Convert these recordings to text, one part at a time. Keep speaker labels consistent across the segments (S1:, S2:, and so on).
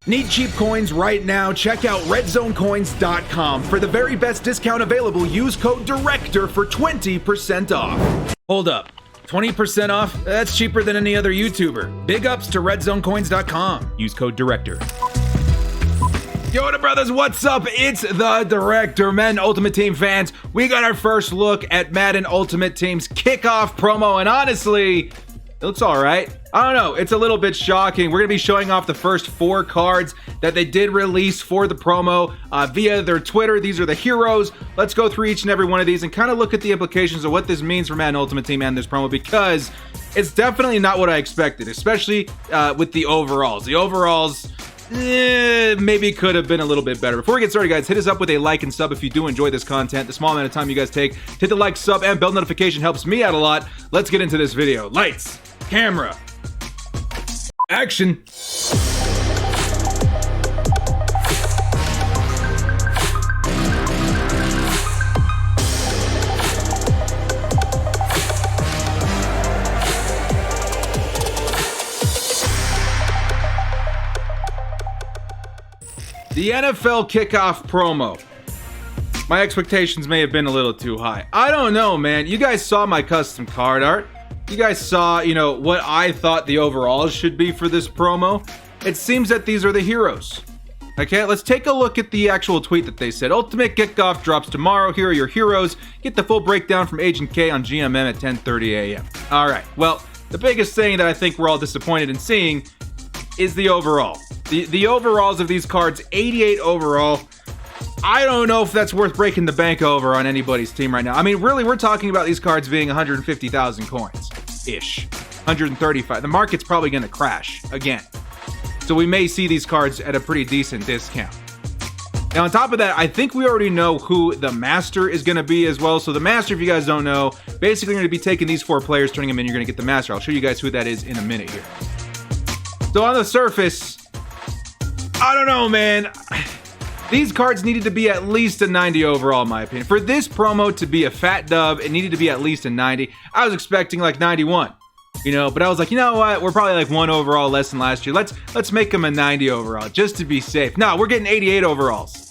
S1: Need cheap coins right now? Check out Redzonecoins.com. For the very best discount available, use code DIRECTOR for 20% off. Hold up. 20% off? That's cheaper than any other YouTuber. Big ups to Redzonecoins.com. Use code DIRECTOR. Yoda brothers, what's up? It's the Director. Madden Ultimate Team fans, we got our first look at Madden Ultimate Team's kickoff promo, and honestly, it looks alright. I don't know, it's a little bit shocking. We're going to be showing off the first 4 cards that they did release for the promo via their Twitter. These are the heroes. Let's go through each and every one of these and kind of look at the implications of what this means for Madden Ultimate Team and this promo, because it's definitely not what I expected, especially with the overalls. The overalls maybe could have been a little bit better. Before we get started, guys, hit us up with a like and sub if you do enjoy this content. The small amount of time you guys take to hit the like, sub, and bell notification helps me out a lot. Let's get into this video. Lights, camera, action. The NFL kickoff promo. My expectations may have been a little too high. I don't know, man. You guys saw my custom card art. You guys saw, what I thought the overalls should be for this promo. It seems that these are the heroes. Okay, let's take a look at the actual tweet that they said. Ultimate Kickoff drops tomorrow. Here are your heroes. Get the full breakdown from Agent K on GMM at 10:30 a.m. All right, well, the biggest thing that I think we're all disappointed in seeing is the overall. The overalls of these cards, 88 overall. I don't know if that's worth breaking the bank over on anybody's team right now. I mean, really, we're talking about these cards being 150,000 coins-ish. 135. The market's probably going to crash again. So we may see these cards at a pretty decent discount. Now, on top of that, I think we already know who the Master is going to be as well. So the Master, if you guys don't know, basically you're going to be taking these 4 players, turning them in, you're going to get the Master. I'll show you guys who that is in a minute here. So on the surface, I don't know, man. These cards needed to be at least a 90 overall, in my opinion. For this promo to be a fat dub, it needed to be at least a 90. I was expecting like 91, but I was like, you know what? We're probably like 1 overall less than last year. Let's make them a 90 overall just to be safe. No, we're getting 88 overalls.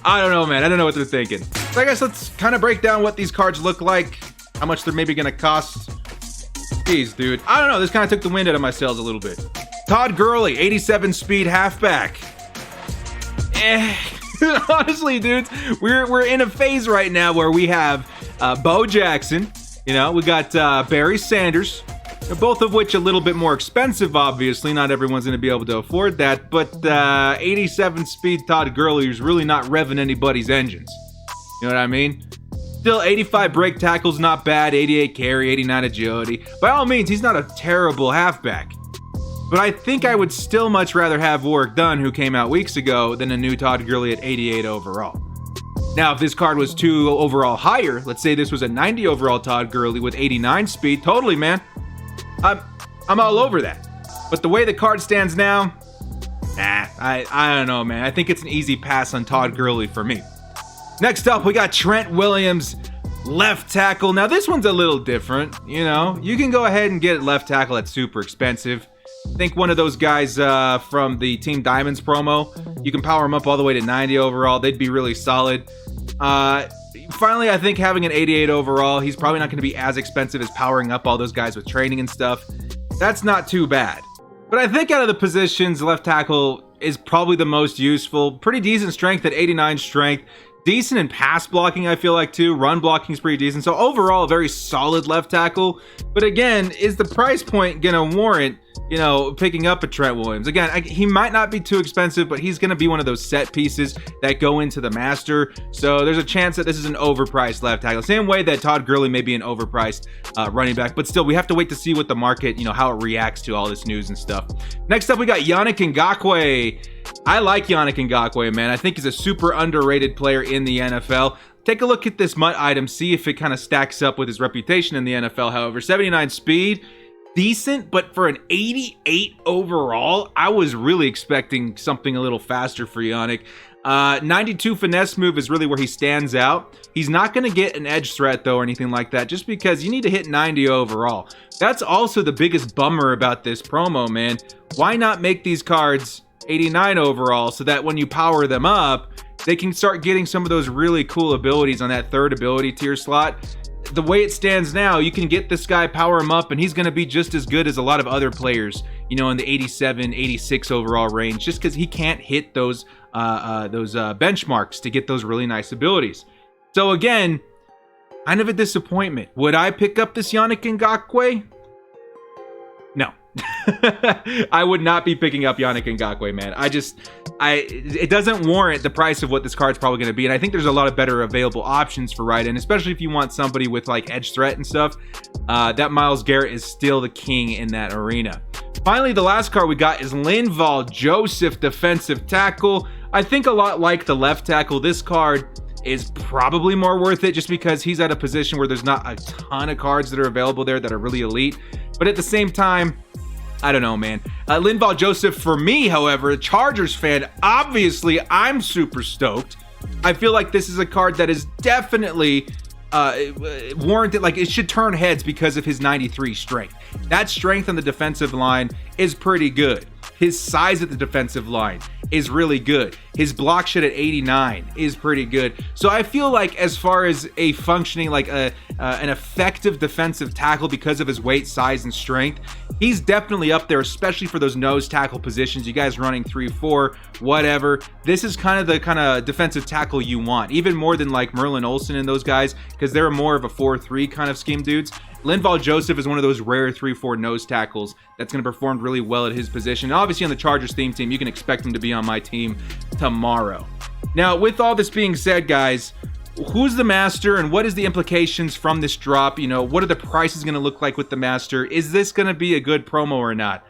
S1: I don't know, man. I don't know what they're thinking. So I guess let's kind of break down what these cards look like, how much they're maybe going to cost. Jeez, dude. I don't know. This kind of took the wind out of my sails a little bit. Todd Gurley, 87 speed halfback. Honestly, dudes, we're in a phase right now where we have Bo Jackson, we got Barry Sanders, both of which a little bit more expensive, obviously. Not everyone's going to be able to afford that, but 87 speed Todd Gurley is really not revving anybody's engines. You know what I mean? Still, 85 break tackles, not bad. 88 carry, 89 agility. By all means, he's not a terrible halfback. But I think I would still much rather have Warwick Dunn, who came out weeks ago, than a new Todd Gurley at 88 overall. Now, if this card was 2 overall higher, let's say this was a 90 overall Todd Gurley with 89 speed, totally, man. I'm all over that. But the way the card stands now, I don't know, man. I think it's an easy pass on Todd Gurley for me. Next up, we got Trent Williams, left tackle. Now, this one's a little different, You can go ahead and get left tackle that's super expensive. I think one of those guys from the Team Diamonds promo, you can power them up all the way to 90 overall. They'd be really solid. Finally, I think having an 88 overall, he's probably not going to be as expensive as powering up all those guys with training and stuff. That's not too bad. But I think out of the positions, left tackle is probably the most useful. Pretty decent strength at 89 strength. Decent in pass blocking, I feel like, too. Run blocking is pretty decent. So overall, a very solid left tackle. But again, is the price point going to warrant, picking up a Trent Williams? Again, he might not be too expensive, but he's going to be one of those set pieces that go into the Master. So there's a chance that this is an overpriced left tackle. Same way that Todd Gurley may be an overpriced running back. But still, we have to wait to see what the market, how it reacts to all this news and stuff. Next up, we got Yannick Ngakoue. I like Yannick Ngakoue, man. I think he's a super underrated player in the NFL. Take a look at this MUT item, see if it kind of stacks up with his reputation in the NFL. However, 79 speed, decent, but for an 88 overall, I was really expecting something a little faster for Yannick. 92 finesse move is really where he stands out. He's not going to get an edge threat, though, or anything like that, just because you need to hit 90 overall. That's also the biggest bummer about this promo, man. Why not make these cards 89 overall, so that when you power them up, they can start getting some of those really cool abilities on that third ability tier slot. The way it stands now, you can get this guy, power him up, and he's going to be just as good as a lot of other players, you know, in the 87, 86 overall range, just because he can't hit those benchmarks to get those really nice abilities. So again, kind of a disappointment. Would I pick up this Yannick Ngakoue? No. I would not be picking up Yannick Ngakoue, man. It doesn't warrant the price of what this card's probably going to be, and I think there's a lot of better available options for right in, especially if you want somebody with like edge threat and stuff. That Myles Garrett is still the king in that arena. Finally, the last card we got is Linval Joseph, defensive tackle. I think a lot like the left tackle, this card is probably more worth it just because he's at a position where there's not a ton of cards that are available there that are really elite. But at the same time, I don't know, man. Linval Joseph, for me, however, a Chargers fan, obviously I'm super stoked. I feel like this is a card that is definitely warranted, like it should turn heads because of his 93 strength. That strength on the defensive line is pretty good. His size at the defensive line is really good. His block shot at 89 is pretty good. So I feel like as far as a functioning, like an effective defensive tackle because of his weight, size, and strength, he's definitely up there, especially for those nose tackle positions. You guys running 3-4, whatever. This is kind of the defensive tackle you want, even more than like Merlin Olsen and those guys, because they're more of a 4-3 kind of scheme dudes. Linval Joseph is one of those rare 3-4 nose tackles that's going to perform really well at his position. And obviously on the Chargers theme team, you can expect him to be on my team tomorrow. Now, with all this being said, guys, who's the master and what is the implications from this drop? You know, what are the prices going to look like with the master? Is this going to be a good promo or not?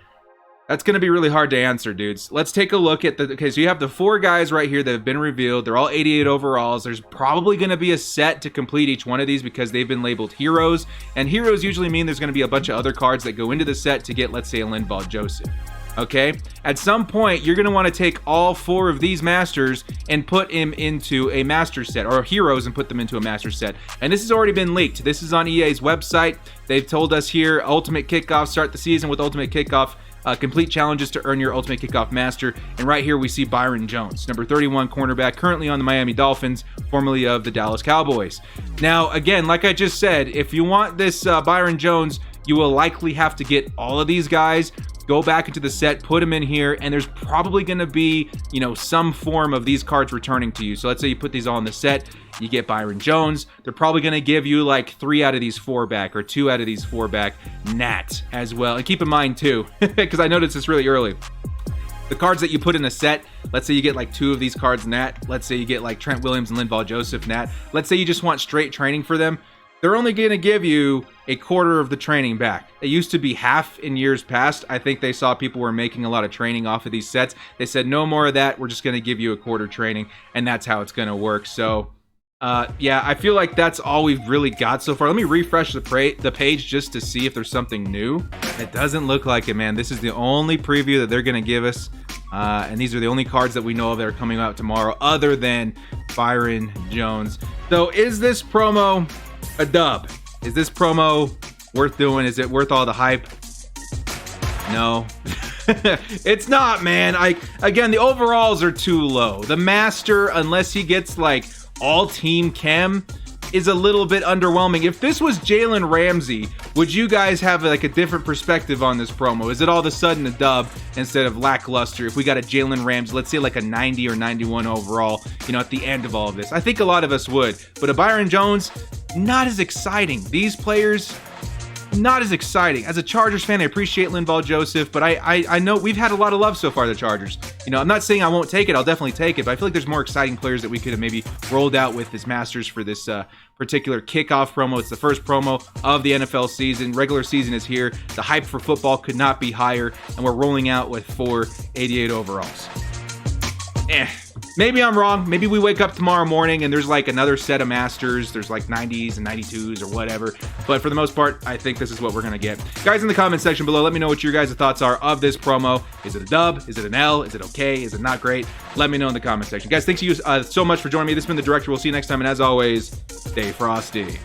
S1: That's going to be really hard to answer, dudes. Let's take a look at okay, so you have the 4 guys right here that have been revealed. They're all 88 overalls. There's probably going to be a set to complete each one of these because they've been labeled heroes. And heroes usually mean there's going to be a bunch of other cards that go into the set to get, let's say, a Linval Joseph. Okay? At some point, you're going to want to take all 4 of these masters and put him into a master set, or heroes and put them into a master set. And this has already been leaked. This is on EA's website. They've told us here, Ultimate Kickoff, start the season with Ultimate Kickoff. Complete challenges to earn your Ultimate Kickoff Master. And right here we see Byron Jones, number 31 cornerback, currently on the Miami Dolphins, formerly of the Dallas Cowboys. Now, again, like I just said, if you want this Byron Jones, you will likely have to get all of these guys, go back into the set, put them in here, and there's probably going to be, you know, some form of these cards returning to you. So let's say you put these all in the set, you get Byron Jones. They're probably going to give you like 3 out of these 4 back or 2 out of these 4 back Nat as well. And keep in mind too, because I noticed this really early, the cards that you put in a set, let's say you get like 2 of these cards Nat, let's say you get like Trent Williams and Linval Joseph Nat, let's say you just want straight training for them, they're only going to give you a quarter of the training back. It used to be half in years past. I think they saw people were making a lot of training off of these sets. They said, no more of that. We're just going to give you a quarter training, and that's how it's going to work. So, yeah, I feel like that's all we've really got so far. Let me refresh the page just to see if there's something new. It doesn't look like it, man. This is the only preview that they're going to give us, and these are the only cards that we know of that are coming out tomorrow other than Byron Jones. So is this promo a dub? Is this promo worth doing? Is it worth all the hype? No. It's not, man. Again, the overalls are too low. The master, unless he gets like all team chem, is a little bit underwhelming. If this was Jalen Ramsey, would you guys have like a different perspective on this promo? Is it all of a sudden a dub instead of lackluster if we got a Jalen Ramsey, let's say like a 90 or 91 overall, you know, at the end of all of this? I think a lot of us would. But a Byron Jones, not as exciting. These players, not as exciting. As a Chargers fan, I appreciate Linval Joseph, but I know we've had a lot of love so far, the Chargers. You know, I'm not saying I won't take it. I'll definitely take it, but I feel like there's more exciting players that we could have maybe rolled out with as masters for this particular kickoff promo. It's the first promo of the NFL season. Regular season is here. The hype for football could not be higher, and we're rolling out with 4 88 overalls. Maybe I'm wrong. Maybe we wake up tomorrow morning and there's like another set of masters. There's like 90s and 92s or whatever. But for the most part, I think this is what we're going to get. Guys, in the comment section below, let me know what your guys' thoughts are of this promo. Is it a dub? Is it an L? Is it okay? Is it not great? Let me know in the comment section. Guys, thank you so much for joining me. This has been The Director. We'll see you next time. And as always, stay frosty.